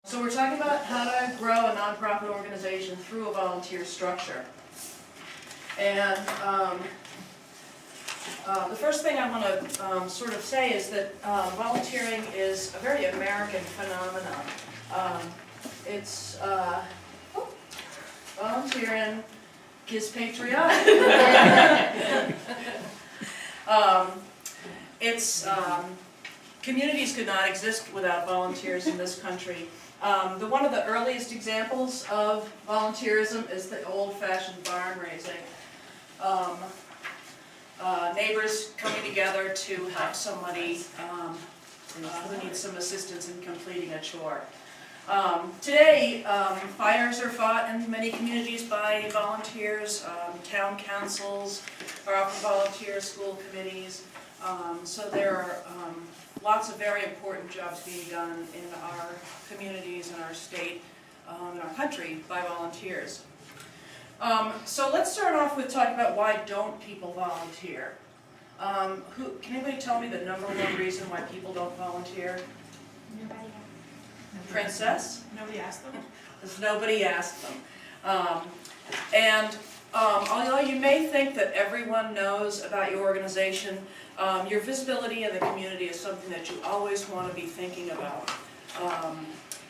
So we're talking about how to grow a nonprofit organization through a volunteer structure. And the first thing I want to sort of say is that volunteering is a very American phenomenon. Volunteering is patriotic. Communities could not exist without volunteers in this country. One of the earliest examples of volunteerism is the old-fashioned barn raising. Neighbors coming together to help somebody who needs some assistance in completing a chore. Today, fires are fought in many communities by volunteers. Town councils are often volunteers, school committees. So there are lots of very important jobs being done in our communities, in our state, in our country by volunteers. So let's start off with talking about why don't people volunteer. Can anybody tell me the number one reason why people don't volunteer? Nobody. Princess? Nobody asked them. Because nobody asked them. Although you may think that everyone knows about your organization, your visibility in the community is something that you always want to be thinking about.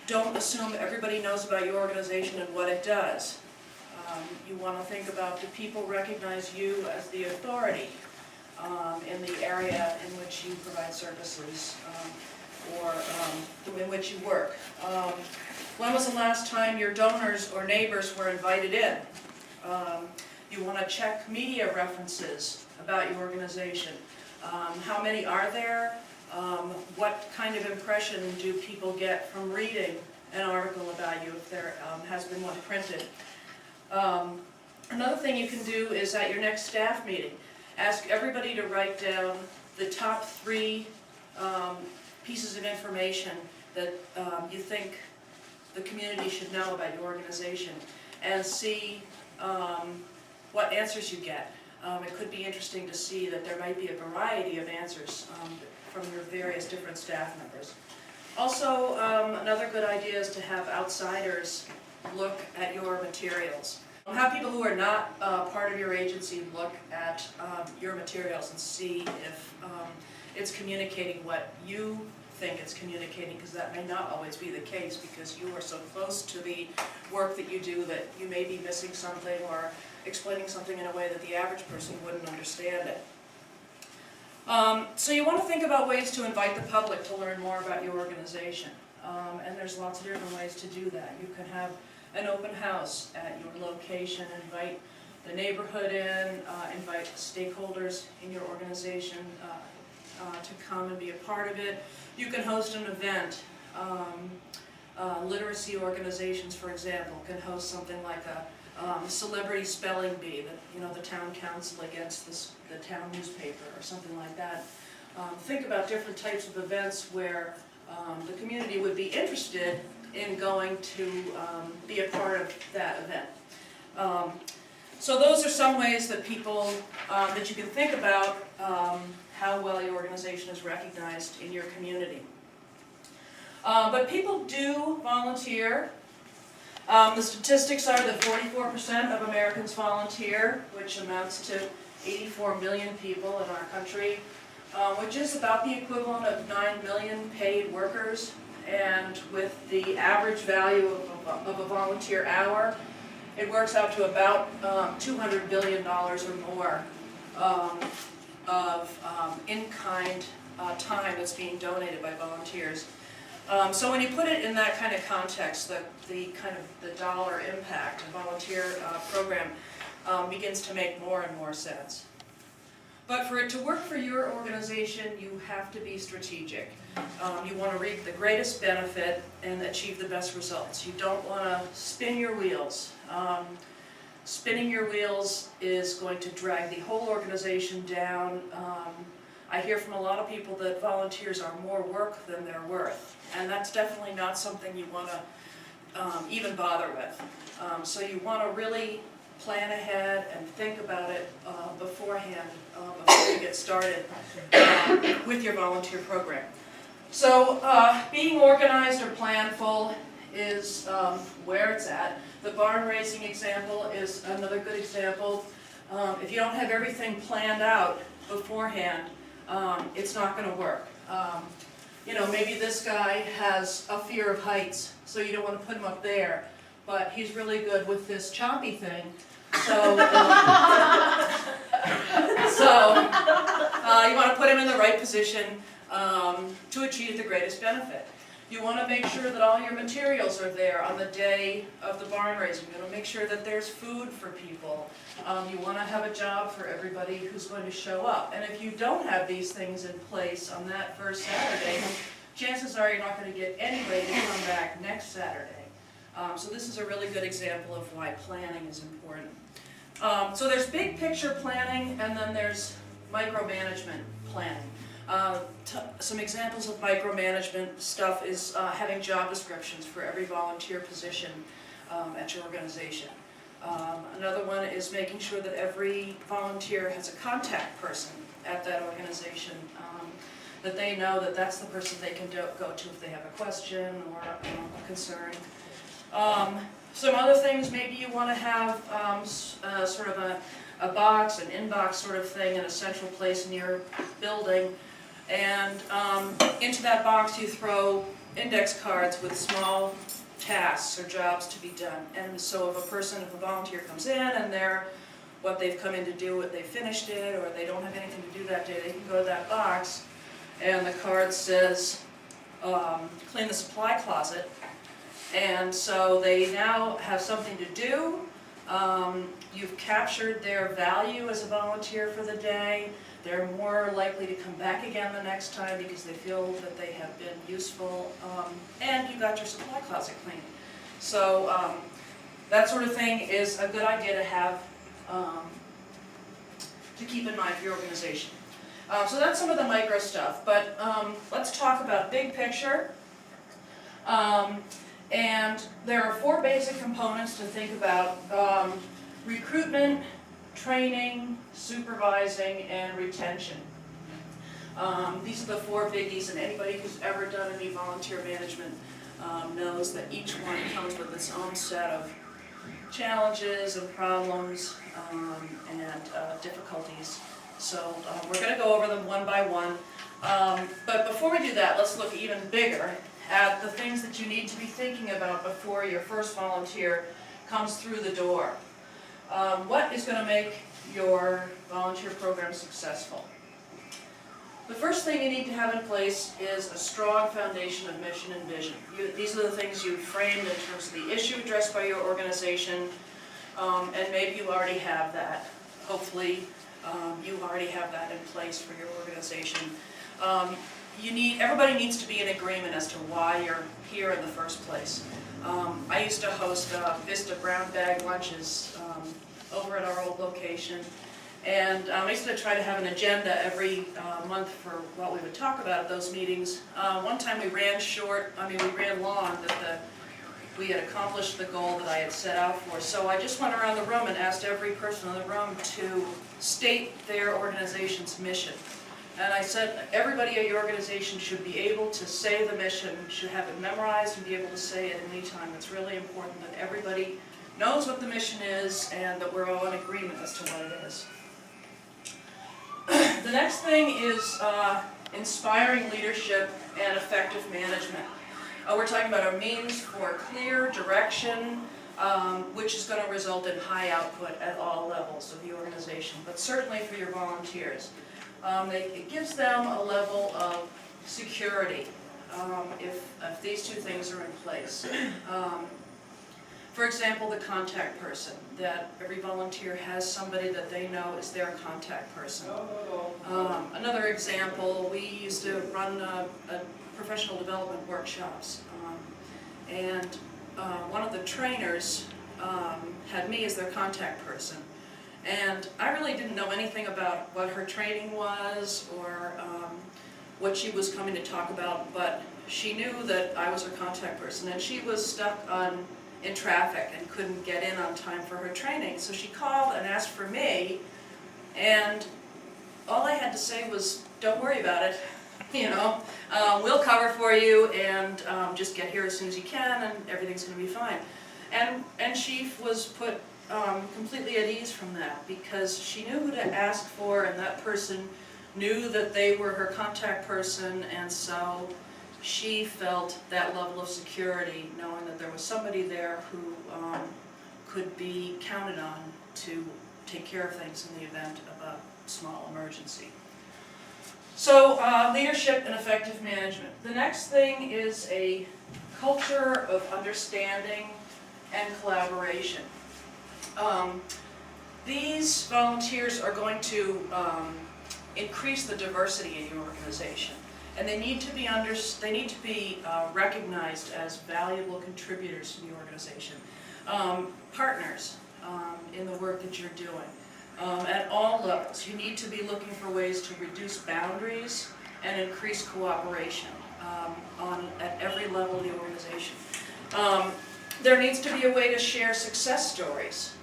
Don't assume everybody knows about your organization and what it does. You want to think about, do people recognize you as the authority in the area in which you provide services or in which you work? When was the last time your donors or neighbors were invited in? You want to check media references about your organization. How many are there? What kind of impression do people get from reading an article about you if there has been one printed? Another thing you can do is at your next staff meeting, ask everybody to write down the top 3 pieces of information that you think the community should know about your organization, and see what answers you get. It could be interesting to see that there might be a variety of answers from your various different staff members. Also, another good idea is to have outsiders look at your materials. Have people who are not part of your agency look at your materials and see if it's communicating what you think it's communicating, because that may not always be the case, because you are so close to the work that you do that you may be missing something or explaining something in a way that the average person wouldn't understand it. So you want to think about ways to invite the public to learn more about your organization. And there's lots of different ways to do that. You can have an open house at your location, invite the neighborhood in, invite stakeholders in your organization to come and be a part of it. You can host an event. Literacy organizations, for example, can host something like a celebrity spelling bee, the town council against the town newspaper or something like that. Think about different types of events where the community would be interested in going to be a part of that event. So those are some ways that that you can think about how well your organization is recognized in your community. But people do volunteer. The statistics are that 44% of Americans volunteer, which amounts to 84 million people in our country, which is about the equivalent of 9 million paid workers. And with the average value of a volunteer hour, it works out to about $200 billion or more of in-kind time that's being donated by volunteers. So when you put it in that kind of context, the dollar impact a volunteer program begins to make more and more sense. But for it to work for your organization, you have to be strategic. You want to reap the greatest benefit and achieve the best results. You don't want to spin your wheels. Spinning your wheels is going to drag the whole organization down. I hear from a lot of people that volunteers are more work than they're worth, and that's definitely not something you want to even bother with. So you want to really plan ahead and think about it beforehand, before you get started with your volunteer program. So being organized or planful is where it's at. The barn raising example is another good example. If you don't have everything planned out beforehand, it's not going to work. You know, maybe this guy has a fear of heights, so you don't want to put him up there, but he's really good with this chompy thing. So, you want to put him in the right position to achieve the greatest benefit. You want to make sure that all your materials are there on the day of the barn raising. You want to make sure that there's food for people. You want to have a job for everybody who's going to show up. And if you don't have these things in place on that first Saturday, chances are you're not going to get anybody to come back next Saturday. So this is a really good example of why planning is important. So there's big picture planning, and then there's micromanagement planning. Some examples of micromanagement stuff is having job descriptions for every volunteer position at your organization. Another one is making sure that every volunteer has a contact person at that organization, that they know that that's the person they can go to if they have a question or a concern. Some other things, maybe you want to have sort of a box, an inbox sort of thing in a central place in your building, and into that box you throw index cards with small tasks or jobs to be done. And so if a volunteer comes in and what they've come in to do, they finished it, or they don't have anything to do that day, they can go to that box, and the card says, clean the supply closet. And so they now have something to do. You've captured their value as a volunteer for the day. They're more likely to come back again the next time because they feel that they have been useful. And you got your supply closet clean. So that sort of thing is a good idea to have, to keep in mind for your organization. So that's some of the micro stuff, but let's talk about big picture. And there are 4 basic components to think about: recruitment, training, supervising, and retention. These are the 4 biggies, and anybody who's ever done any volunteer management knows that each one comes with its own set of challenges and problems and difficulties. So we're going to go over them one by one. But before we do that, let's look even bigger at the things that you need to be thinking about before your first volunteer comes through the door. What is going to make your volunteer program successful? The first thing you need to have in place is a strong foundation of mission and vision. These are the things you framed in terms of the issue addressed by your organization, and maybe you already have that. Hopefully you already have that in place for your organization. Everybody needs to be in agreement as to why you're here in the first place. I used to host Vista brown bag lunches over at our old location, and I used to try to have an agenda every month for what we would talk about at those meetings. One time we ran long, that we had accomplished the goal that I had set out for. So I just went around the room and asked every person in the room to state their organization's mission. And I said, everybody at your organization should be able to say the mission, should have it memorized and be able to say it any time. It's really important that everybody knows what the mission is and that we're all in agreement as to what it is. The next thing is inspiring leadership and effective management. We're talking about a means for clear direction, which is going to result in high output at all levels of the organization, but certainly for your volunteers. It gives them a level of security if these 2 things are in place. For example, the contact person, that every volunteer has somebody that they know is their contact person. Another example, we used to run professional development workshops, and one of the trainers had me as their contact person. And I really didn't know anything about what her training was or what she was coming to talk about, but she knew that I was her contact person, and she was stuck in traffic and couldn't get in on time for her training. So she called and asked for me, and all I had to say was, don't worry about it. you know, we'll cover for you, and just get here as soon as you can, and everything's going to be fine. And she was put completely at ease from that, because she knew who to ask for, and that person knew that they were her contact person, and so she felt that level of security, knowing that there was somebody there who could be counted on to take care of things in the event of a small emergency. So leadership and effective management. The next thing is a culture of understanding and collaboration. These volunteers are going to increase the diversity in your organization, and they need to be recognized as valuable contributors to the organization, partners in the work that you're doing. At all levels, you need to be looking for ways to reduce boundaries and increase cooperation at every level of the organization. There needs to be a way to share success stories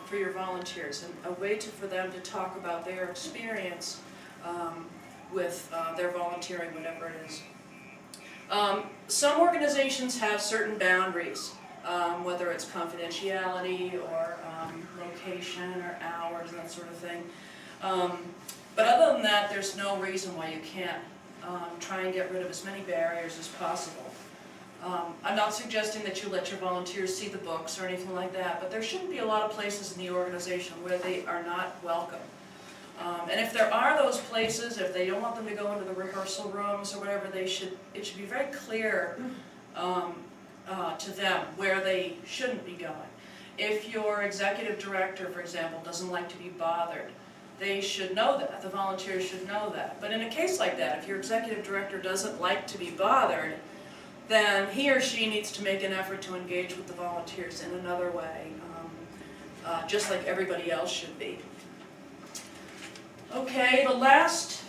for your volunteers, and a way for them to talk about their experience with their volunteering, whatever it is. Some organizations have certain boundaries, whether it's confidentiality or location or hours, that sort of thing. But other than that, there's no reason why you can't try and get rid of as many barriers as possible. I'm not suggesting that you let your volunteers see the books or anything like that, but there shouldn't be a lot of places in the organization where they are not welcome. And if there are those places, if they don't want them to go into the rehearsal rooms or whatever, it should be very clear to them where they shouldn't be going. If your executive director, for example, doesn't like to be bothered, they should know that. The volunteers should know that. But in a case like that, if your executive director doesn't like to be bothered, then he or she needs to make an effort to engage with the volunteers in another way, just like everybody else should be. Okay, the last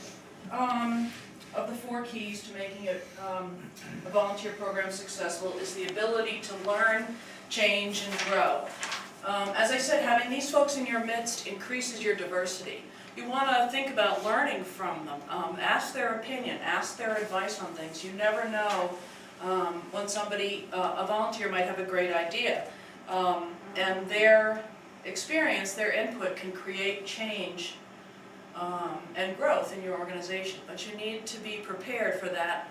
of the 4 keys to making a volunteer program successful is the ability to learn, change, and grow. As I said, having these folks in your midst increases your diversity. You want to think about learning from them. Ask their opinion, ask their advice on things. You never know when somebody, a volunteer might have a great idea, and their experience, their input can create change and growth in your organization. But you need to be prepared for that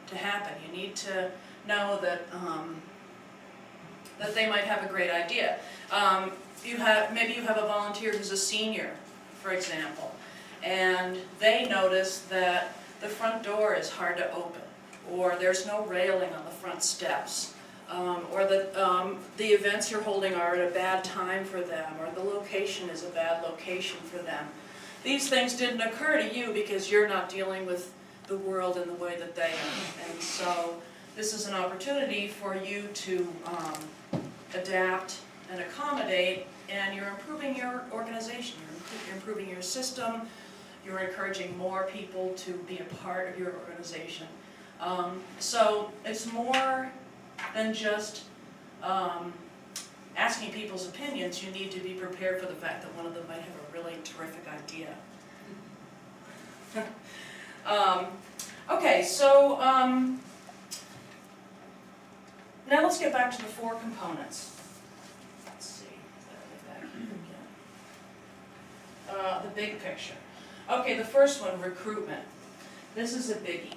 to happen. You need to know that that they might have a great idea. Maybe you have a volunteer who's a senior, for example, and they notice that the front door is hard to open, or there's no railing on the front steps, or that the events you're holding are at a bad time for them, or the location is a bad location for them. These things didn't occur to you because you're not dealing with the world in the way that they are. And so this is an opportunity for you to adapt and accommodate, and you're improving your organization, you're improving your system, you're encouraging more people to be a part of your organization. So it's more than just asking people's opinions. You need to be prepared for the fact that one of them might have a really terrific idea. Okay, so now let's get back to the 4 components. Let's see, back here again. The big picture. Okay, the first one, recruitment. This is a biggie.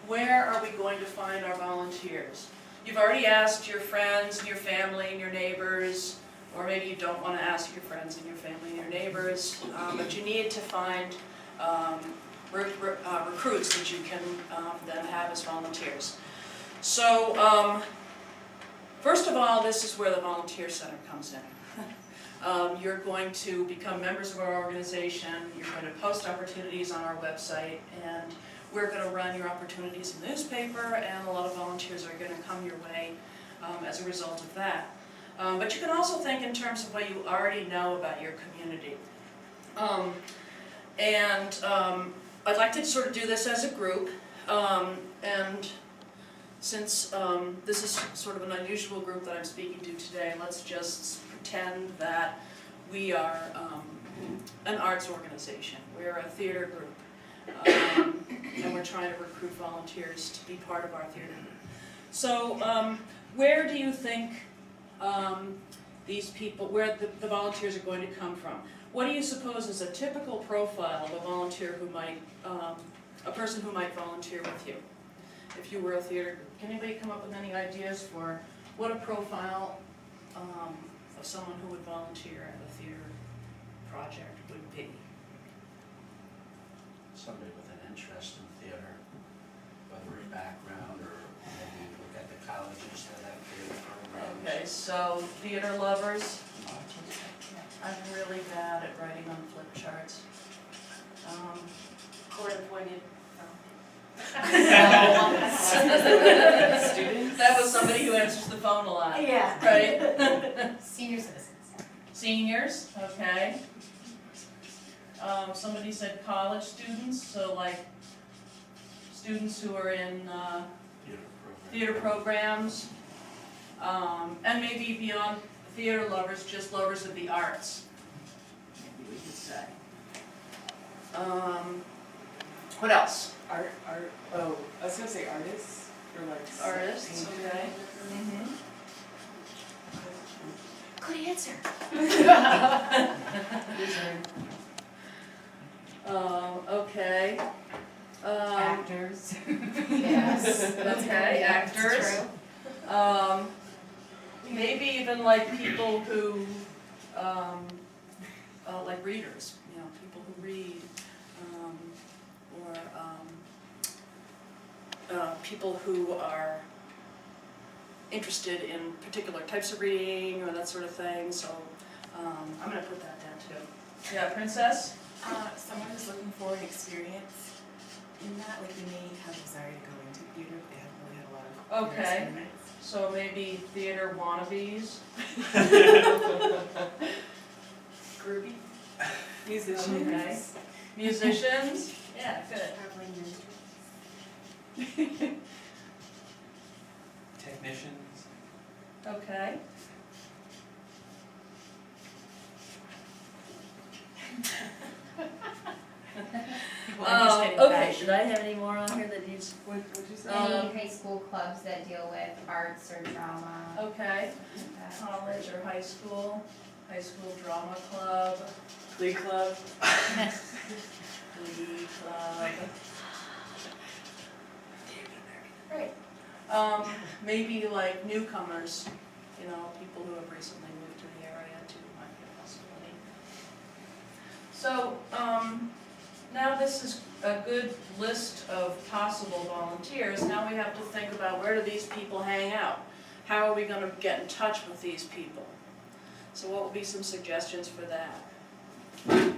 Where are we going to find our volunteers? You've already asked your friends and your family and your neighbors, or maybe you don't want to ask your friends and your family and your neighbors, but you need to find recruits that you can then have as volunteers. So first of all, this is where the Volunteer Center comes in. You're going to become members of our organization, you're going to post opportunities on our website, and we're going to run your opportunities in the newspaper, and a lot of volunteers are going to come your way as a result of that. But you can also think in terms of what you already know about your community. I'd like to sort of do this as a group, and since this is sort of an unusual group that I'm speaking to today, let's just pretend that we are an arts organization. We're a theater group. and we're trying to recruit volunteers to be part of our theater. So where do you think these people, where the volunteers are going to come from? What do you suppose is a typical profile of a volunteer who might, a person who might volunteer with you? If you were a theater, can anybody come up with any ideas for what a profile of someone who would volunteer at a theater project would be? Somebody with an interest in theater, whether it's background or maybe look at the colleges that have theater programs. Okay, so theater lovers. I'm really bad at writing on flip charts. Court appointed. Students? That was somebody who answers the phone a lot. Yeah. Right? Senior citizens. Seniors, okay. Somebody said college students, so like students who are in theater programs. And maybe beyond theater lovers, just lovers of the arts, maybe we could say. What else? Art, oh, I was gonna say artists, or like. Artists, okay. Good answer. Okay. Actors. Yes. Okay, actors. True. Maybe even like people who, like readers, you know, people who read, or people who are interested in particular types of reading or that sort of thing. So I'm going to put that down too. Yeah, Princess? Someone who's looking for an experience in that, like you may have a desire to go into theater, but they haven't really had a lot of Okay. experience. So maybe theater wannabes. Groovy. Musicians. Okay. Musicians? Yeah, good. Technicians. Okay. Okay, should I have any more on here that needs? What'd you say? Any high school clubs that deal with arts or drama. Okay, college or high school drama club, Glee club. glee club. Great. Maybe like newcomers, you know, people who have recently moved to the area too might be a possibility. So, now this is a good list of possible volunteers. Now we have to think about where do these people hang out? How are we going to get in touch with these people? So what would be some suggestions for that? Please.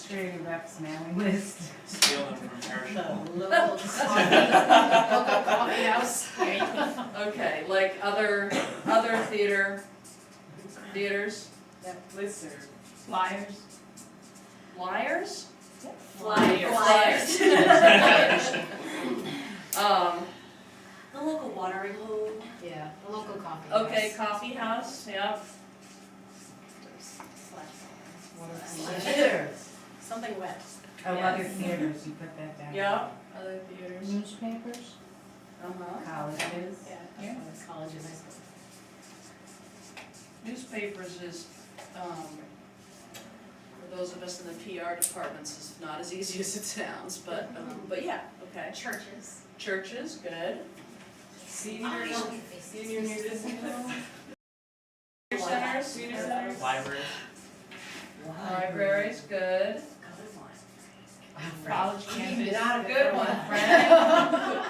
Creating reps mailing list. Steal them from perishable. Local coffee house. There you go. Okay, like other theaters? Lists or Flyers. Flyers? Flyers. Flyers. The local watering hole. Yeah, the local coffee house. Okay, coffee house, yeah. Something wet. Oh, Yeah. other theaters, you put that down. Yeah, other theaters. Newspapers. Colleges. Yeah. Colleges, I suppose. Newspapers is, for those of us in the PR departments, is not as easy as it sounds, but yeah, okay. Churches. Churches, good. senior citizens. Centers, Senior centers. Libraries. libraries, good. College campus. Good one, Frank.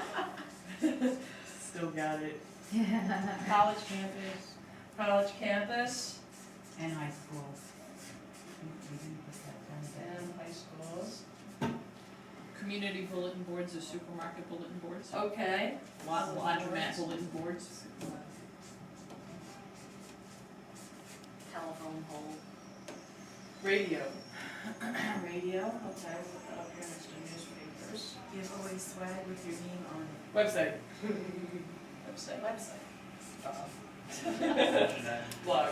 Still got it. College campus. College campus And high schools. We didn't put that down. and high schools. Community bulletin boards or supermarket bulletin boards. Okay. Laundromat bulletin boards. Telephone pole. Radio. Radio, okay, we'll put that up here next to newspapers. Give away swag with your name on it. Website. Website. Blog.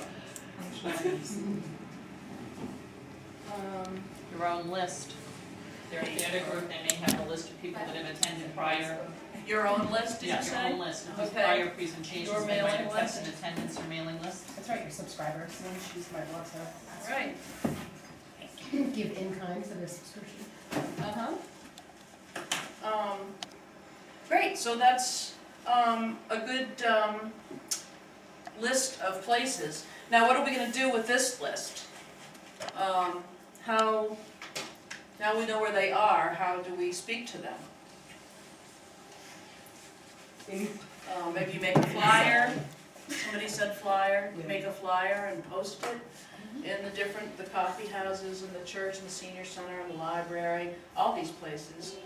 Your own list. their theater group, they may have a list of people that have attended prior. Your own list, did you Yeah, say? your own list of Okay. prior presentations, Your they might mailing have kept list? an attendance or mailing list. That's right, your subscribers, and she's my blog, so. All right. Give in kind for their subscription. Uh-huh. Great, so that's, a good, list of places. Now, what are we gonna do with this list? Now we know where they are, how do we speak to them? Maybe you make a flyer, somebody said flyer, make a flyer and post it in the coffee houses, and the church, and the senior center, and the library, all these places,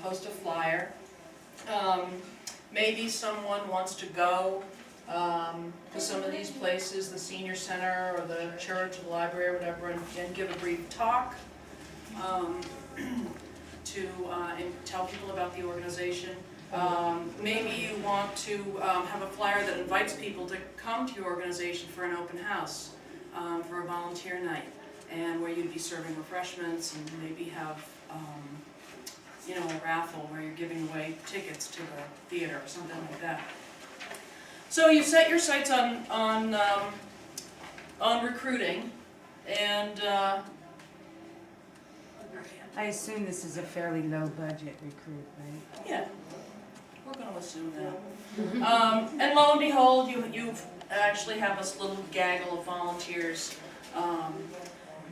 post a flyer. Maybe someone wants to go to some of these places, the senior center, or the church, or the library, or whatever, and give a brief talk and tell people about the organization. Maybe you want to have a flyer that invites people to come to your organization for an open house, for a volunteer night, and where you'd be serving refreshments, and maybe have a raffle where you're giving away tickets to the theater or something like that. So you set your sights on recruiting, and I assume this is a fairly low budget recruit, right? yeah, we're going to assume that. And lo and behold, you actually have this little gaggle of volunteers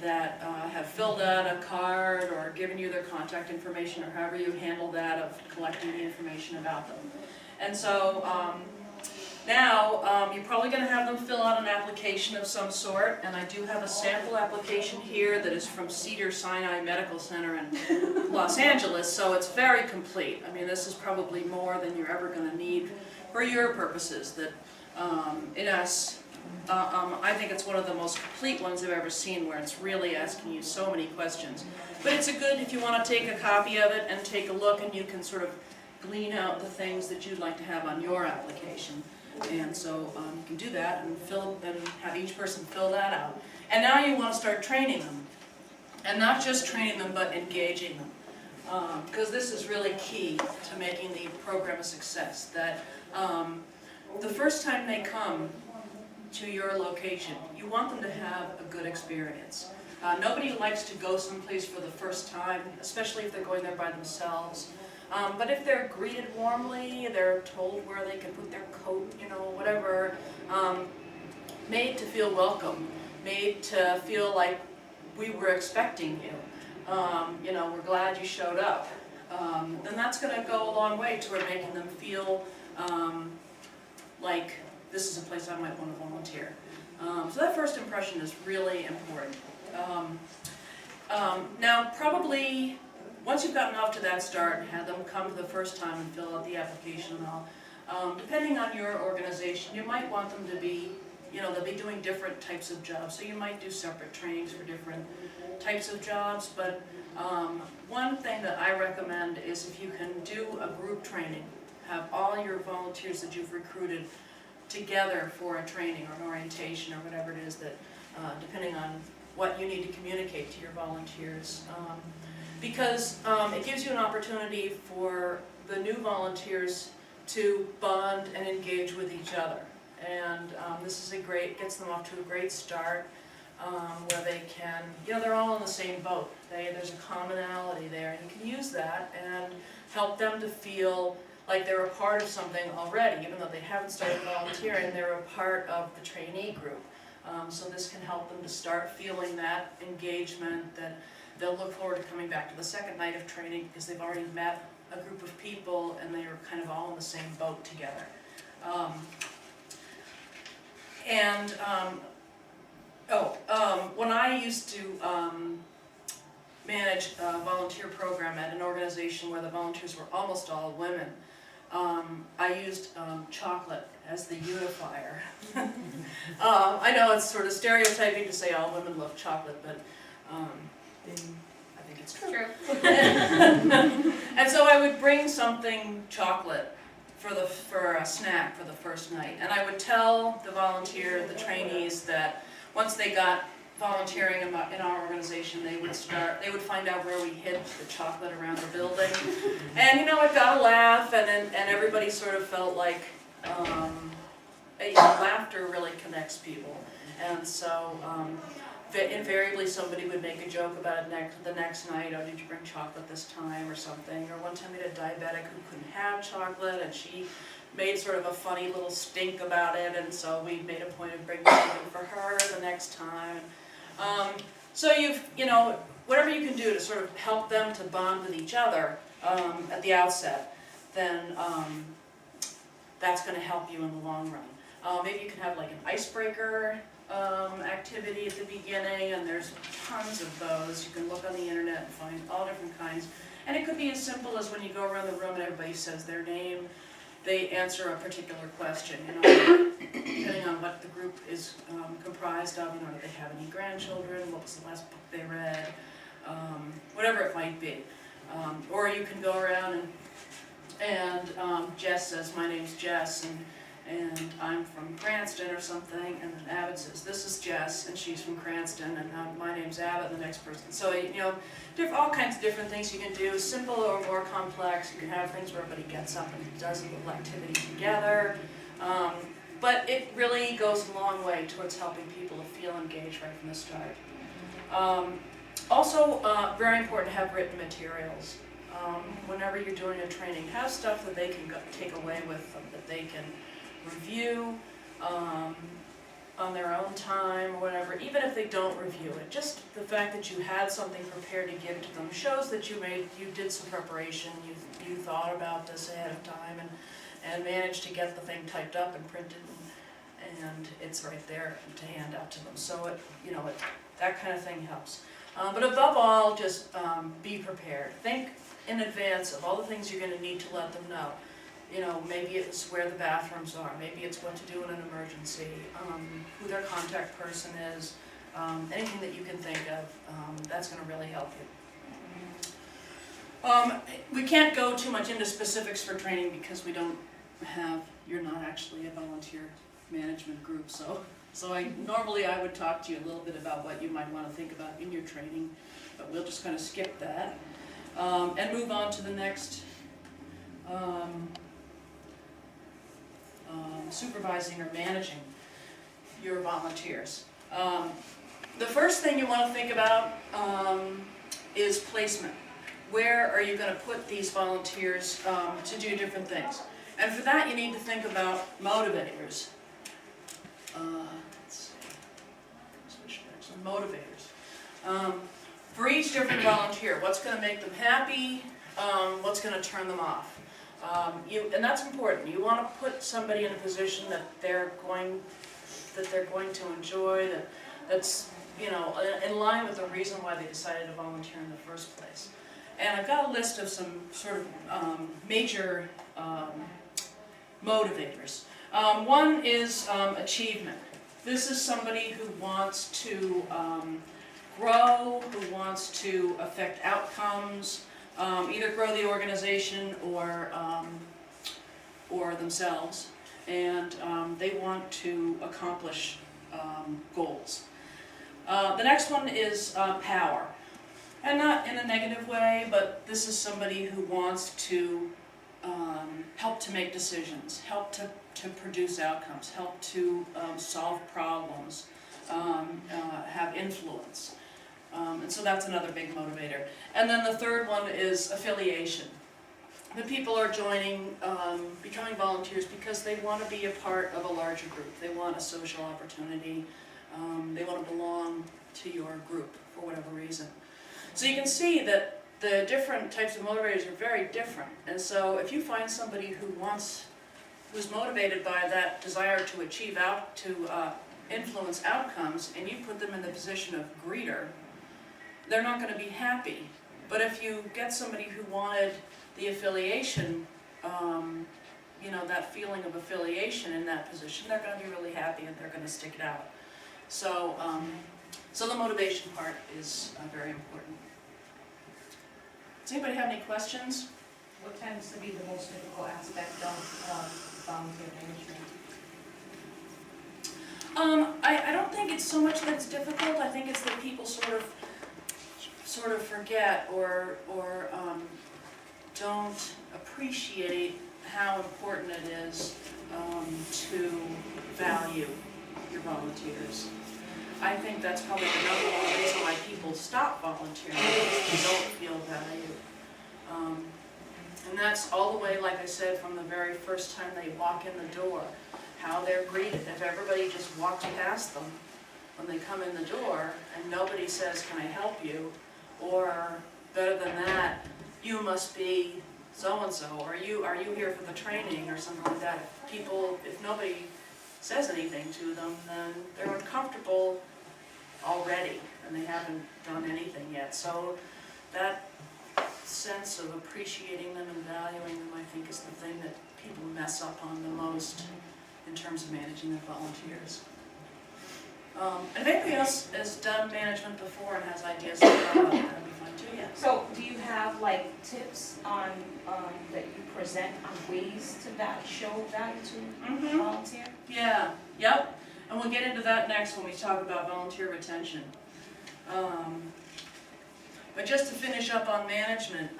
that have filled out a card or given you their contact information, or however you handle that of collecting the information about them. And so now you're probably going to have them fill out an application of some sort, and I do have a sample application here that is from Cedars-Sinai Medical Center in Los Angeles, so it's very complete. I mean, this is probably more than you're ever going to need for your purposes. That I think it's one of the most complete ones I've ever seen, where it's really asking you so many questions. But it's a good, if you want to take a copy of it and take a look, and you can sort of glean out the things that you'd like to have on your application. And so you can do that and have each person fill that out. And now you want to start training them. And not just training them, but engaging them. Because this is really key to making the program a success. That the first time they come to your location, you want them to have a good experience. Nobody likes to go someplace for the first time, especially if they're going there by themselves. But if they're greeted warmly, they're told where they can put their coat, whatever, made to feel welcome, made to feel like we were expecting you, we're glad you showed up, then that's going to go a long way toward making them feel like this is a place I might want to volunteer. So that first impression is really important. Now, probably, once you've gotten off to that start and had them come for the first time and fill out the application and all, depending on your organization, you might want them to be, they'll be doing different types of jobs. So you might do separate trainings for different types of jobs. But one thing that I recommend is, if you can do a group training, have all your volunteers that you've recruited together for a training or an orientation or whatever it is that, depending on what you need to communicate to your volunteers. Because it gives you an opportunity for the new volunteers to bond and engage with each other. And this is gets them off to a great start, where they can, they're all in the same boat. There's a commonality there, and you can use that and help them to feel like they're a part of something already. Even though they haven't started volunteering, they're a part of the trainee group. So this can help them to start feeling that engagement, that they'll look forward to coming back to the second night of training, because they've already met a group of people and they are kind of all in the same boat together. When I used to manage a volunteer program at an organization where the volunteers were almost all women, I used chocolate as the unifier. I know it's sort of stereotyping to say all women love chocolate, but I think it's true. And so I would bring something chocolate for a snack for the first night, and I would tell the trainees that once they got volunteering in our organization, they would find out where we hid the chocolate around the building. And you know, it got a laugh, and everybody sort of felt like, laughter really connects people. And so, invariably somebody would make a joke about it the next night, oh, did you bring chocolate this time or something? Or one time we had a diabetic who couldn't have chocolate, and she made sort of a funny little stink about it, and so we made a point of bringing something for her the next time. So you know, whatever you can do to sort of help them to bond with each other at the outset, then that's going to help you in the long run. Maybe you can have like an icebreaker activity at the beginning, and there's tons of those. You can look on the internet and find all different kinds. And it could be as simple as when you go around the room and everybody says their name, they answer a particular question, you know, depending on what the group is comprised of, you know, do they have any grandchildren, what was the last book they read, whatever it might be. Or you can go around and Jess says, my name's Jess, and I'm from Cranston or something, and then Abbott says, this is Jess, and she's from Cranston, and my name's Abbott, and the next person. So, you know, all kinds of different things you can do, simple or more complex. You can have things where everybody gets up and does a little activity together. But it really goes a long way towards helping people to feel engaged right from the start. Also, very important to have written materials. Whenever you're doing a training, have stuff that they can take away with them, that they can review on their own time or whatever, even if they don't review it. Just the fact that you had something prepared to give to them shows that you did some preparation, you thought about this ahead of time, and managed to get the thing typed up and printed, and it's right there to hand out to them. So that kind of thing helps. But above all, just be prepared. Think in advance of all the things you're going to need to let them know. You know, maybe it's where the bathrooms are, maybe it's what to do in an emergency, who their contact person is, anything that you can think of, that's going to really help you. We can't go too much into specifics for training because you're not actually a volunteer management group, so normally I would talk to you a little bit about what you might want to think about in your training, but we'll just kind of skip that and move on to the next supervising or managing your volunteers. The first thing you want to think about is placement. Where are you going to put these volunteers to do different things? And for that you need to think about motivators. Let's see. Switch back. Some motivators. For each different volunteer, what's going to make them happy? What's going to turn them off? And that's important. You want to put somebody in a position that they're going to enjoy, that's in line with the reason why they decided to volunteer in the first place. And I've got a list of some sort of major motivators. One is achievement. This is somebody who wants to grow, who wants to affect outcomes, either grow the organization or themselves, and they want to accomplish goals. The next one is power, and not in a negative way, but this is somebody who wants to help to make decisions, help to produce outcomes, help to solve problems, have influence. And so that's another big motivator. And then the third one is affiliation. The people are becoming volunteers because they want to be a part of a larger group. They want a social opportunity. They want to belong to your group for whatever reason. So you can see that the different types of motivators are very different. And so if you find somebody who's motivated by that desire to achieve influence outcomes, and you put them in the position of greeter, they're not going to be happy. But if you get somebody who wanted the affiliation, that feeling of affiliation in that position, they're going to be really happy and they're going to stick it out. So, so the motivation part is very important. Does anybody have any questions? What tends to be the most difficult aspect of volunteer management? I don't think it's so much that it's difficult, I think it's that people sort of forget or don't appreciate how important it is to value your volunteers. I think that's probably the number one reason why people stop volunteering, because they don't feel valued. And that's all the way, like I said, from the very first time they walk in the door, how they're greeted. If everybody just walks past them when they come in the door and nobody says, "Can I help you?" or better than that, "You must be so-and-so," or are you here for the training, or something like that. If nobody says anything to them, then they're uncomfortable already, and they haven't done anything yet. So that sense of appreciating them and valuing them, I think, is the thing that people mess up on the most in terms of managing their volunteers. If anybody else has done management before and has ideas about that, that'd be fine too, yeah. So do you have like tips on, that you present on ways to show value to volunteer? Yeah, yep, and we'll get into that next when we talk about volunteer retention. But just to finish up on management,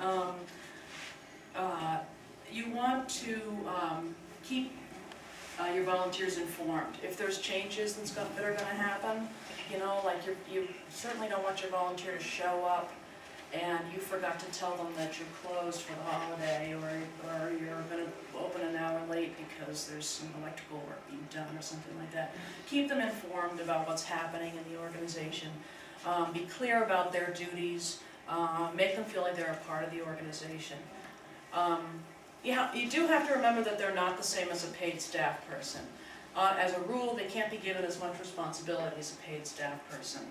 you want to keep your volunteers informed. If there's changes that are going to happen, you know, like you certainly don't want your volunteer to show up and you forgot to tell them that you're closed for the holiday, or you're going to open an hour late because there's some electrical work being done or something like that. Keep them informed about what's happening in the organization. Be clear about their duties. Make them feel like they're a part of the organization. You do have to remember that they're not the same as a paid staff person. As a rule, they can't be given as much responsibility as a paid staff person.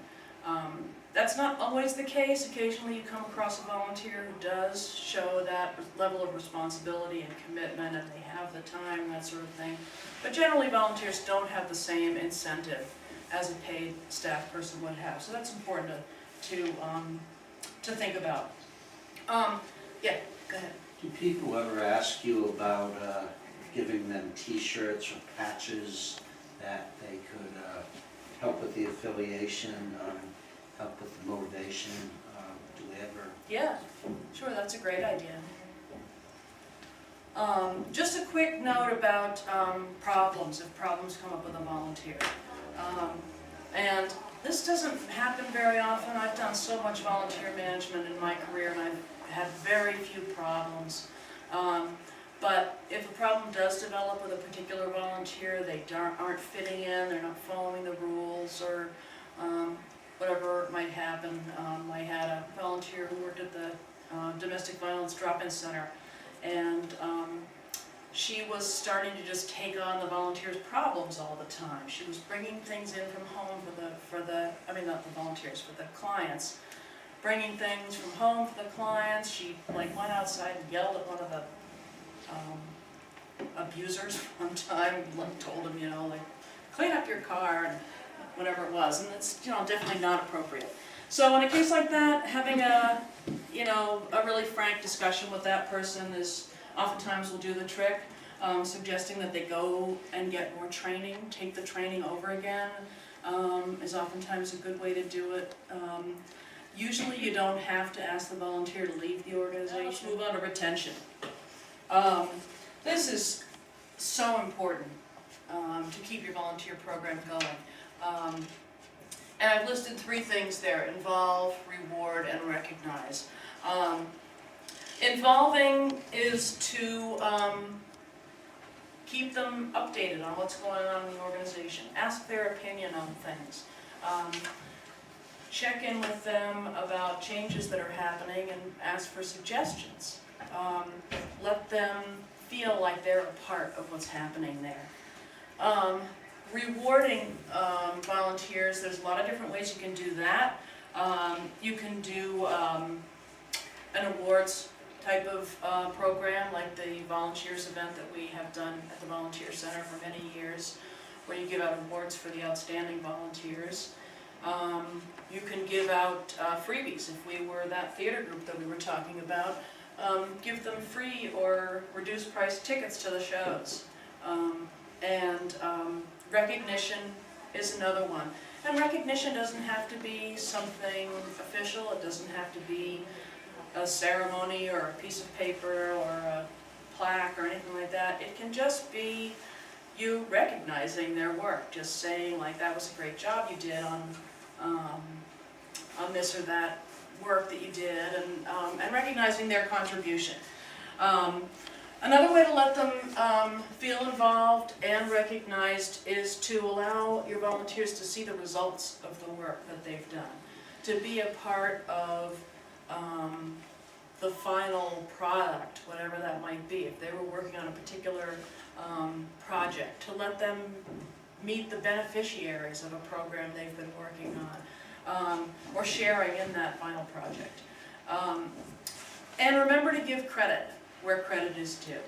That's not always the case. Occasionally you come across a volunteer who does show that level of responsibility and commitment, and they have the time, that sort of thing. But generally volunteers don't have the same incentive as a paid staff person would have. So that's important to think about. Yeah, go ahead. Do people ever ask you about giving them T-shirts or patches that they could help with the affiliation, help with the motivation? Do they ever? Yeah, sure, that's a great idea. Just a quick note about problems, if problems come up with a volunteer. And this doesn't happen very often. I've done so much volunteer management in my career, and I've had very few problems. But if a problem does develop with a particular volunteer, they aren't fitting in, they're not following the rules, or whatever might happen. I had a volunteer who worked at the Domestic Violence Drop-In Center, and she was starting to just take on the volunteers' problems all the time. She was bringing things in from home for the clients. Bringing things from home for the clients. She went outside and yelled at one of the abusers one time, told him, clean up your car and whatever it was, and it's definitely not appropriate. So in a case like that, having a really frank discussion with that person is oftentimes will do the trick. Suggesting that they go and get more training, take the training over again, is oftentimes a good way to do it. Usually you don't have to ask the volunteer to leave the organization. Let's move on to retention. This is so important to keep your volunteer program going. And I've listed 3 things there: involve, reward, and recognize. Involving is to keep them updated on what's going on in the organization. Ask their opinion on things. Check in with them about changes that are happening and ask for suggestions. Let them feel like they're a part of what's happening there. Rewarding volunteers, there's a lot of different ways you can do that. You can do an awards type of program, like the volunteers event that we have done at the Volunteer Center for many years, where you give out awards for the outstanding volunteers. You can give out freebies. If we were that theater group that we were talking about, give them free or reduced price tickets to the shows. And recognition is another one. And recognition doesn't have to be something official, it doesn't have to be a ceremony or a piece of paper or a plaque or anything like that. It can just be you recognizing their work, just saying like, that was a great job you did on this or that work that you did, and recognizing their contribution. Another way to let them feel involved and recognized is to allow your volunteers to see the results of the work that they've done, to be a part of the final product, whatever that might be. If they were working on a particular project, to let them meet the beneficiaries of a program they've been working on, or sharing in that final project. And remember to give credit where credit is due.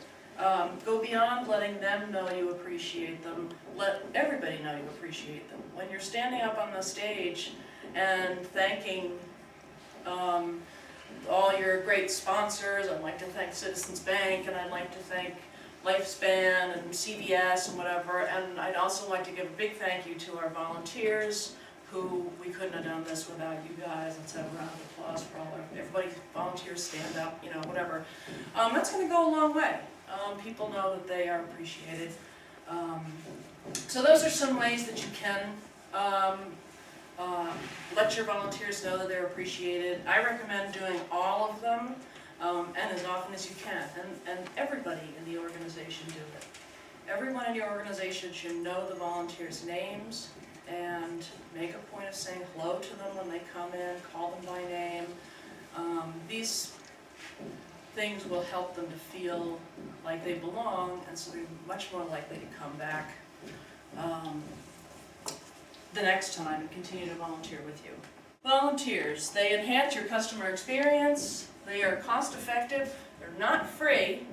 Go beyond letting them know you appreciate them, let everybody know you appreciate them. When you're standing up on the stage and thanking all your great sponsors, I'd like to thank Citizens Bank, and I'd like to thank Lifespan and CVS and whatever, and I'd also like to give a big thank you to our volunteers, who we couldn't have done this without you guys. Let's have a round of applause for all everybody. Volunteers, stand up, you know, whatever. That's going to go a long way. People know that they are appreciated. So those are some ways that you can let your volunteers know that they're appreciated. I recommend doing all of them, and as often as you can. And everybody in the organization do it. Everyone in your organization should know the volunteers' names, and make a point of saying hello to them when they come in, call them by name. These things will help them to feel like they belong, and so they're much more likely to come back the next time and continue to volunteer with you. Volunteers, they enhance your customer experience, they are cost effective, they're not free,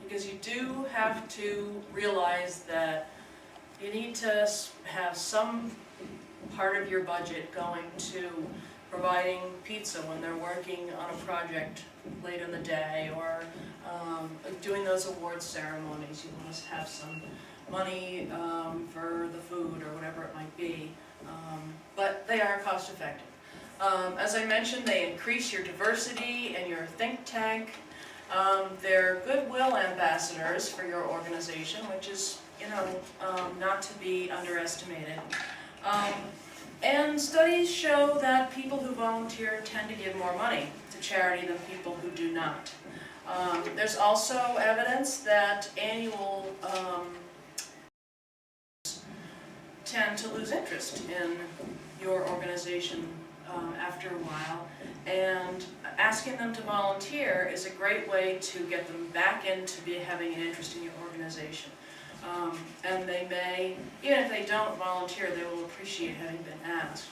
because you do have to realize that you need to have some part of your budget going to providing pizza when they're working on a project late in the day, or doing those awards ceremonies. You want to have some money for the food or whatever it might be, but they are cost effective. As I mentioned, they increase your diversity and your think tank. They're goodwill ambassadors for your organization, which is, you know, not to be underestimated. And studies show that people who volunteer tend to give more money to charity than people who do not. There's also evidence that annual tend to lose interest in your organization after a while, and asking them to volunteer is a great way to get them back into having an interest in your organization. And they may, even if they don't volunteer, they will appreciate having been asked.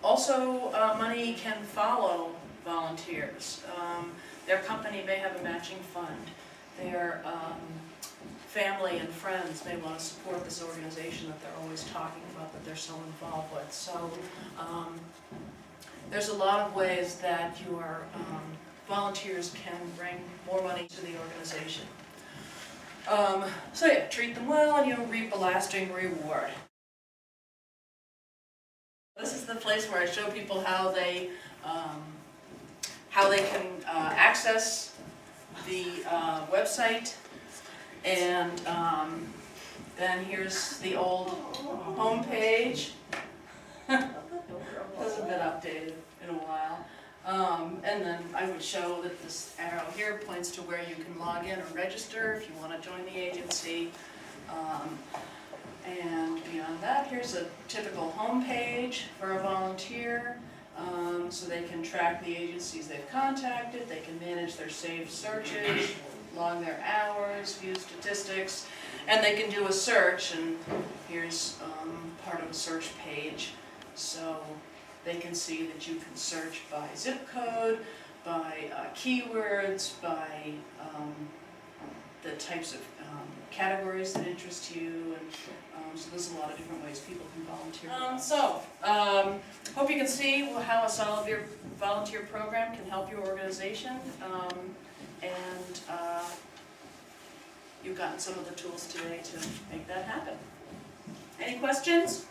Also, money can follow volunteers. Their company may have a matching fund. Their family and friends may want to support this organization that they're always talking about, that they're so involved with. So there's a lot of ways that your volunteers can bring more money to the organization. So yeah, treat them well and you'll reap a lasting reward. This is the place where I show people how they can access the website, and then here's the old home page. Hasn't been updated in a while. And then I would show that this arrow here points to where you can log in or register if you want to join the agency. And beyond that, here's a typical home page for a volunteer. So they can track the agencies they've contacted, they can manage their saved searches, log their hours, view statistics, and they can do a search, and here's part of a search page. So they can see that you can search by zip code, by keywords, by the types of categories that interest you, and so there's a lot of different ways people can volunteer. Hope you can see how a solid volunteer program can help your organization, and you've gotten some of the tools today to make that happen. Any questions?